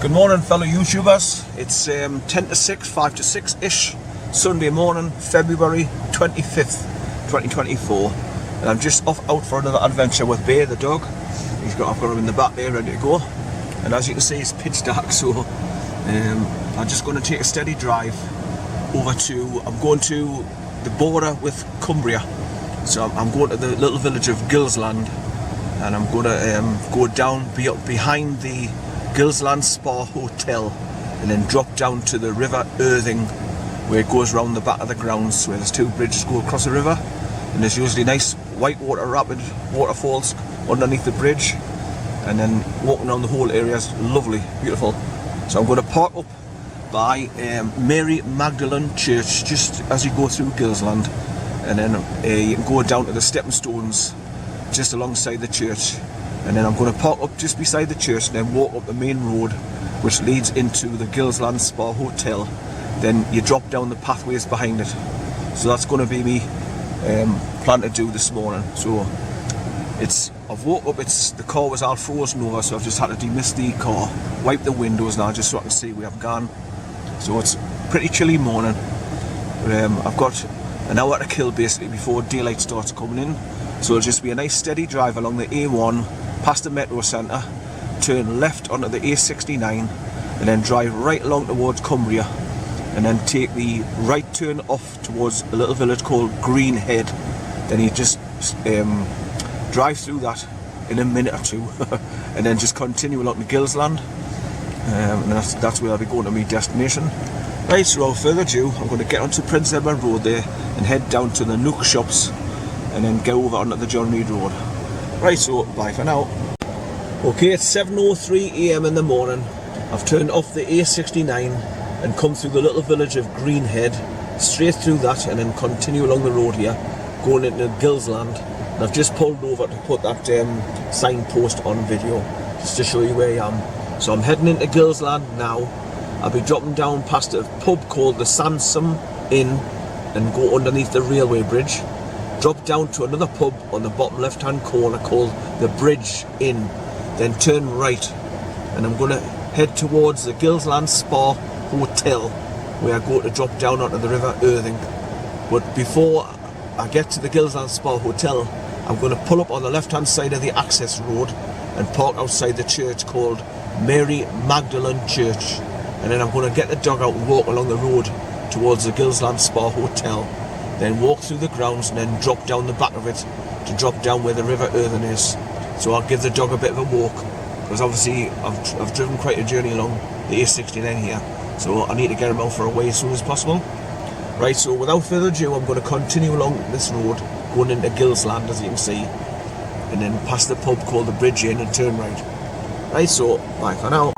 Good morning, fellow YouTubers. It's 10 to 6, 5 to 6-ish, Sunday morning, February 25th, 2024. And I'm just off out for another adventure with Bear, the dog. I've got him in the back there, ready to go. And as you can see, it's pitch dark, so I'm just going to take a steady drive over to, I'm going to the border with Cumbria. So I'm going to the little village of GILSLAND, and I'm going to go down behind the GILSLAND SPA HOTEL and then drop down to the River IRTHING, where it goes round the back of the grounds, where there's two bridges go across the river, and there's usually nice whitewater rapid waterfalls underneath the bridge, and then walking around the whole area is lovely, beautiful. So I'm going to park up by Mary Magdalene Church just as you go through GILSLAND, and then you can go down to the stepping stones just alongside the church. And then I'm going to park up just beside the church and then walk up the main road which leads into the GILSLAND SPA HOTEL. Then you drop down the pathways behind it. So that's going to be me plan to do this morning. So I've woke up, the car was all frozen over, so I've just had to demist the car, wipe the windows now just so I can see where I've gone. So it's pretty chilly morning. I've got an hour to kill basically before daylight starts coming in. So it'll just be a nice steady drive along the A1 past the metro centre, turn left onto the A69 and then drive right along towards Cumbria, and then take the right turn off towards a little village called Greenhead. Then you just drive through that in a minute or two and then just continue along to GILSLAND, and that's where I'll be going to my destination. Right, so without further ado, I'm going to get onto Prince Edward Road there and head down to the Nook shops and then go over onto the John Reed Road. Right, so bye for now. Okay, it's 7:03 AM in the morning. I've turned off the A69 and come through the little village of Greenhead, straight through that and then continue along the road here, going into GILSLAND. And I've just pulled over to put that signpost on video, just to show you where I am. So I'm heading into GILSLAND now. I'll be dropping down past a pub called the Sansom Inn and go underneath the railway bridge. Drop down to another pub on the bottom left hand corner called the Bridge Inn, then turn right, and I'm going to head towards the GILSLAND SPA HOTEL, where I go to drop down onto the River IRTHING. But before I get to the GILSLAND SPA HOTEL, I'm going to pull up on the left hand side of the access road and park outside the church called Mary Magdalene Church, and then I'm going to get the dog out and walk along the road towards the GILSLAND SPA HOTEL, then walk through the grounds and then drop down the back of it to drop down where the River IRTHING is. So I'll give the dog a bit of a walk, because obviously I've driven quite a journey along the A69 here, so I need to get him out for a way as soon as possible. Right, so without further ado, I'm going to continue along this road going into GILSLAND, as you can see, and then past the pub called the Bridge Inn and turn right. Right, so bye for now.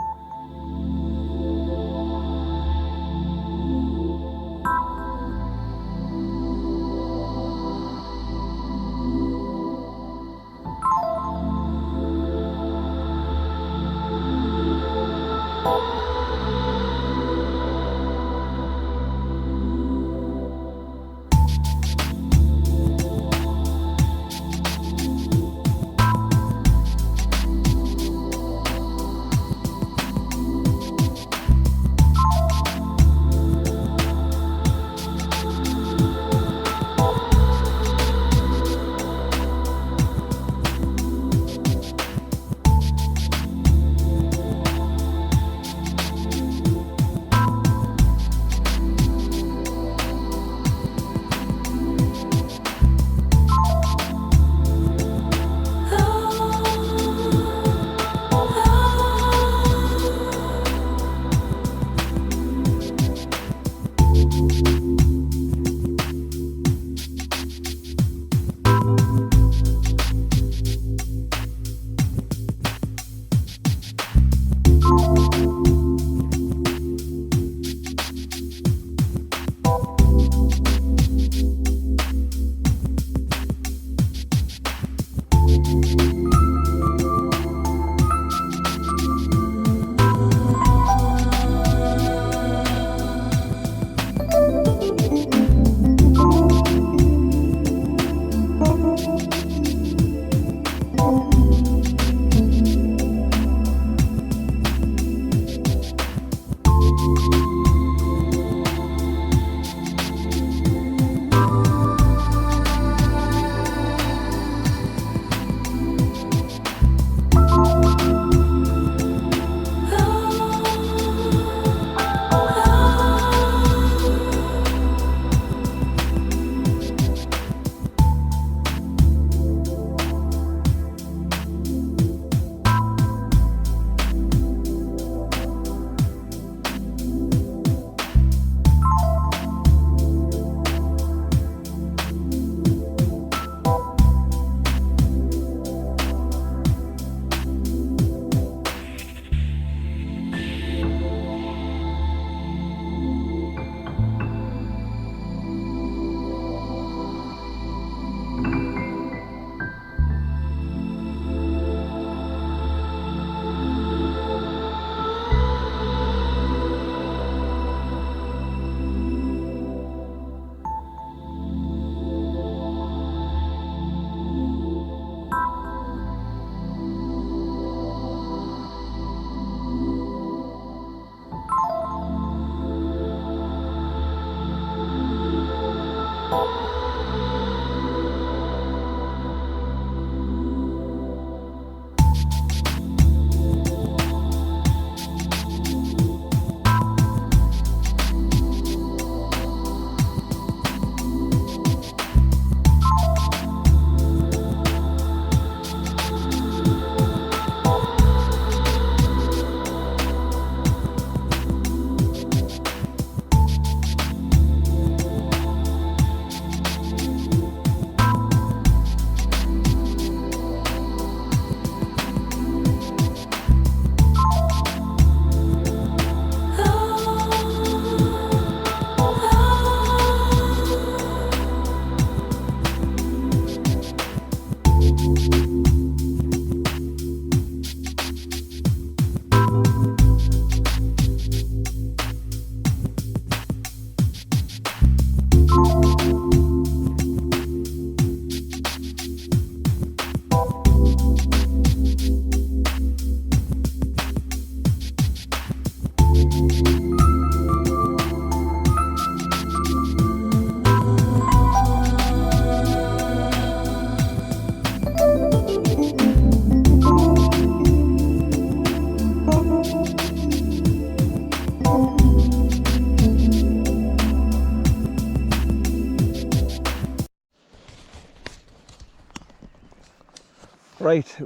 Right,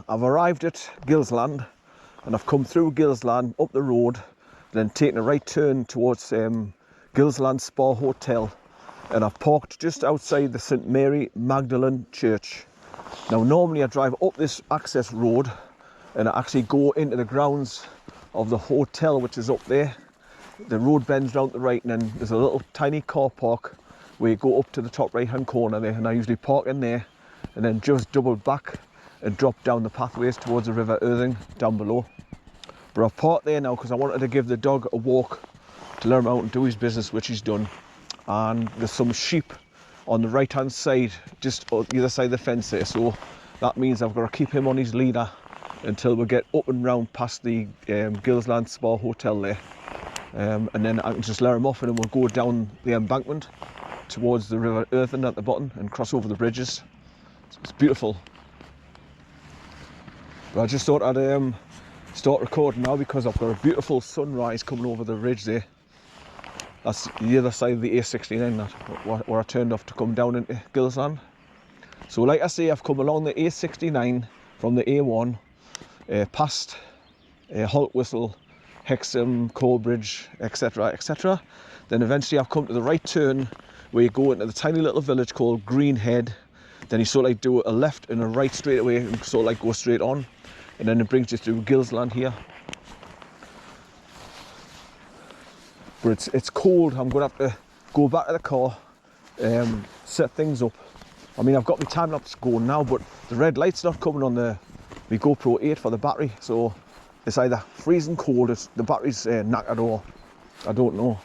I've arrived at Gilsland, and I've come through Gilsland, up the road, then taken a right turn towards GILSLAND SPA HOTEL, and I've parked just outside the St Mary Magdalene Church. Now normally I drive up this access road and I actually go into the grounds of the hotel, which is up there. The road bends round to the right, and then there's a little tiny car park where you go up to the top right hand corner there, and I usually park in there and then just double back and drop down the pathways towards the River Irthing down below. But I've parked there now because I wanted to give the dog a walk to let him out and do his business, which he's done. And there's some sheep on the right hand side, just on the other side of the fence there, so that means I've got to keep him on his leader until we get up and round past the GILSLAND SPA HOTEL there. And then I can just let him off, and then we'll go down the embankment towards the River Irthing at the bottom and cross over the bridges. It's beautiful. But I just thought I'd start recording now because I've got a beautiful sunrise coming over the ridge there. That's the other side of the A69, where I turned off to come down into Gilsland. So like I say, I've come along the A69 from the A1, past Halt Whistle, Hexham, Corbridge, etc, etc. Then eventually I've come to the right turn where you go into the tiny little village called Greenhead. Then you sort of like do a left and a right straight away and sort of like go straight on, and then it brings you through Gilsland here. But it's cold. I'm going to have to go back to the car, set things up. I mean, I've got my time lapse going now, but the red light's not coming on the GoPro 8 for the battery, so it's either freezing cold, the battery's knackered, or I don't know.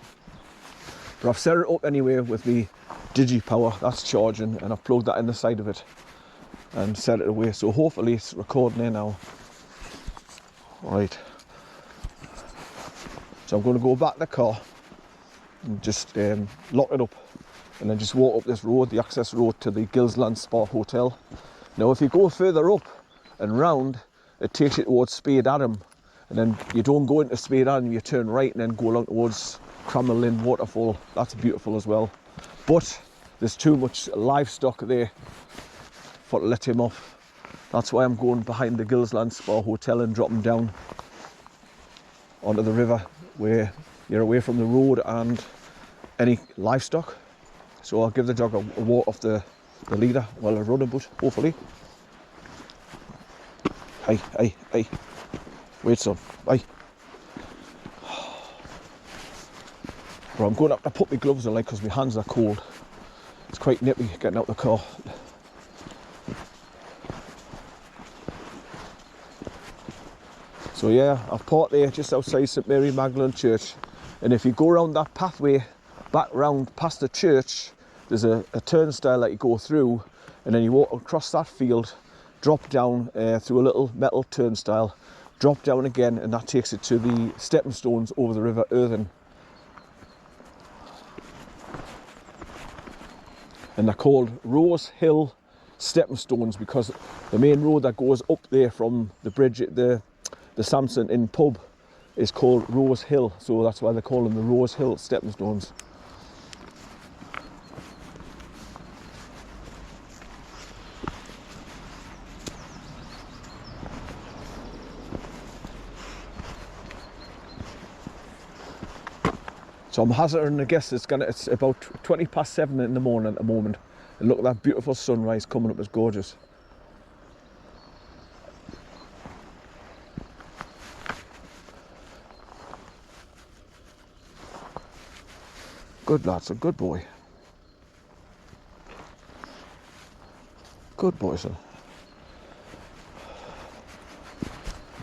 But I've set it up anyway with the DigiPower, that's charging, and I've plugged that in the side of it and set it away, so hopefully it's recording there now. Right, so I'm going to go back to the car and just lock it up, and then just walk up this road, the access road to the GILSLAND SPA HOTEL. Now if you go further up and round, it takes you towards Spade Adam, and then you don't go into Spade Adam, you turn right and then go along towards Crammer Lynn Waterfall. That's beautiful as well, but there's too much livestock there for to let him off. That's why I'm going behind the GILSLAND SPA HOTEL and dropping down onto the river where you're away from the road and any livestock. So I'll give the dog a walk off the leader while I run a bit, hopefully. Hey, wait son, bye. But I'm going to have to put my gloves on, like, because my hands are cold. It's quite nippy getting out the car. So yeah, I've parked there just outside St Mary Magdalene Church, and if you go around that pathway back round past the church, there's a turnstile that you go through, and then you walk across that field, drop down through a little metal turnstile, drop down again, and that takes it to the stepping stones over the River Irthing. And they're called Rose Hill Stepping Stones because the main road that goes up there from the bridge at the Samson Inn pub is called Rose Hill, so that's why they call them the Rose Hill Stepping Stones. So I'm hazarding a guess it's about 20 past 7 in the morning at the moment, and look at that beautiful sunrise coming up, it's gorgeous. Good lad, son, good boy. Good boy, son.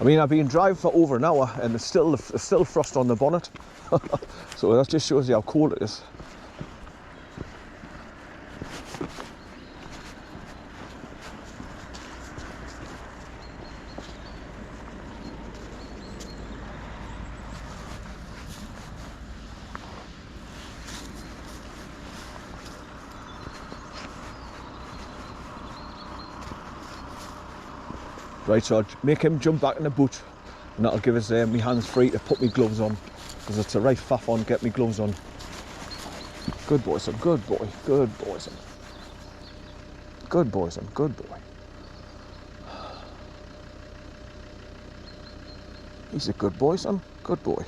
I mean, I've been driving for over an hour and there's still frost on the bonnet. So that just shows you how cold it is. Right, so I'll make him jump back in the boot, and that'll give us me hands free to put my gloves on, because it's a right faff on get my gloves on. Good boy, son, good boy, good boy, son. Good boy, son, good boy. He's a good boy, son. Good boy.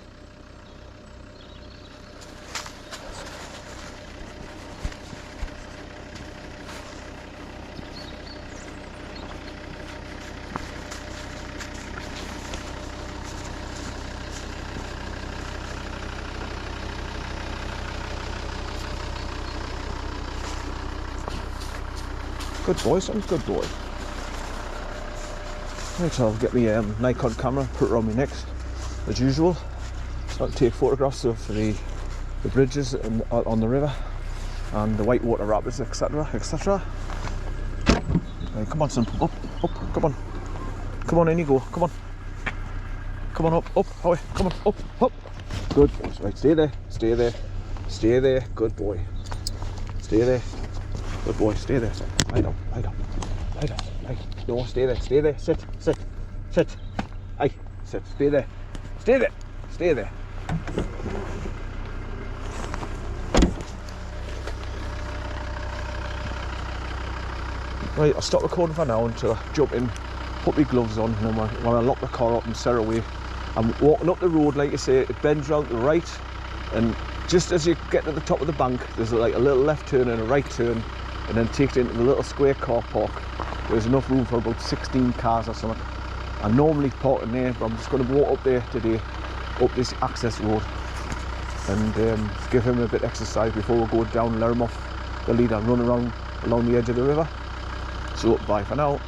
Good boy, son. Good boy. Right, I'll get my Nikon camera, put it around my neck, as usual. So I'll take photographs of the bridges on the river and the whitewater rapids, etc., etc. Right, come on, son. Up, come on. Come on, in you go. Come on. Come on, up, away. Come on, up. Good. Right, stay there. Stay there. Good boy. Stay there. Good boy, stay there. Lie down. No, stay there. Sit. Aye, sit. Stay there. Right, I'll stop recording for now until I jump in, put my gloves on, and then when I lock the car up and set away, I'm walking up the road, like I say, it bends round to the right, and just as you get to the top of the bank, there's like a little left turn and a right turn, and then takes it into the little square car park. There's enough room for about 16 cars or something. I normally park in there, but I'm just going to walk up there today, up this access road, and give him a bit of exercise before we go down and let him off the lead and run around along the edge of the river. So bye for now.